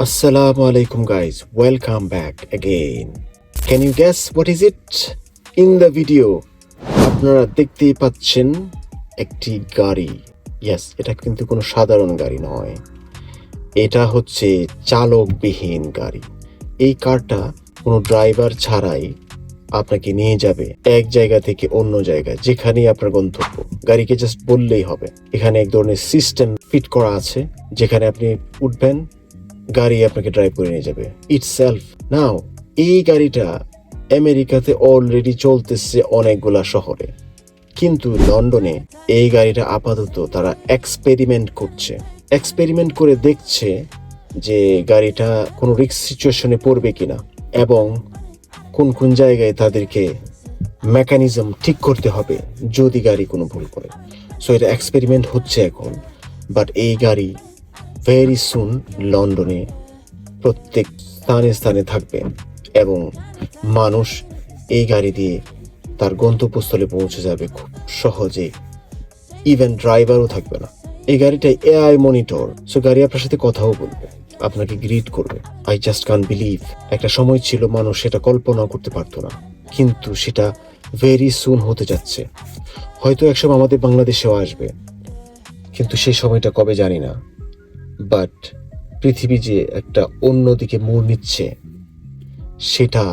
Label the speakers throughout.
Speaker 1: Assalamu alaikum guys, welcome back again. Can you guess what is it in the video? আপনারা দেখতেই পাচ্ছেন একটি গাড়ি। ইয়েস, এটা কিন্তু কোনো সাধারণ গাড়ি নয়, এটা হচ্ছে চালকবিহীন গাড়ি। এই কারটা কোনো ড্রাইভার ছাড়াই আপনাকে নিয়ে যাবে এক জায়গা থেকে অন্য জায়গায়, যেখানেই আপনার গন্তব্য। গাড়িকে জাস্ট বললেই হবে। এখানে এক ধরনের সিস্টেম ফিট করা আছে, যেখানে আপনি উঠবেন, গাড়ি আপনাকে ড্রাইভ করে নিয়ে যাবে ইটসেলফ। নাও এই গাড়িটা আমেরিকাতে অলরেডি চলতেছে অনেকগুলা শহরে, কিন্তু লন্ডনে এই গাড়িটা আপাতত তারা এক্সপেরিমেন্ট করে দেখছে যে গাড়িটা কোনো রিস্ক সিচুয়েশনে পড়বে কিনা এবং কোন কোন জায়গায় তাদেরকে মেকানিজম ঠিক করতে হবে যদি গাড়ি কোনো ভুল করে। সো এটা এক্সপেরিমেন্ট হচ্ছে এখন, বাট এই গাড়ি ভেরি সুন লন্ডনে প্রত্যেক স্থানে স্থানে থাকবে এবং মানুষ এই গাড়ি দিয়ে তার গন্তব্যস্থলে পৌঁছে যাবে খুব সহজে। ইভেন ড্রাইভারও থাকবে না। এই গাড়িটা এআই মনিটর, সো গাড়ি আপনার সাথে কথাও বলবে, আপনাকে গ্রিট করবে। আই জাস্ট কান্ট বিলিভ, একটা সময় ছিল মানুষ সেটা কল্পনা করতে পারতো না, কিন্তু সেটা ভেরি সুন হতে যাচ্ছে। হয়তো একসময় আমাদের বাংলাদেশেও আসবে, কিন্তু সেই সময়টা কবে জানি না। বাট পৃথিবী যে একটা অন্যদিকে মোড় নিচ্ছে, সেটা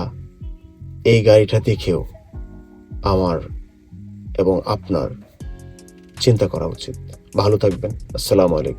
Speaker 1: এই গাড়িটা দেখেও আমার এবং আপনার চিন্তা করা উচিত। ভালো থাকবেন। আসসালামু আলাইকুম।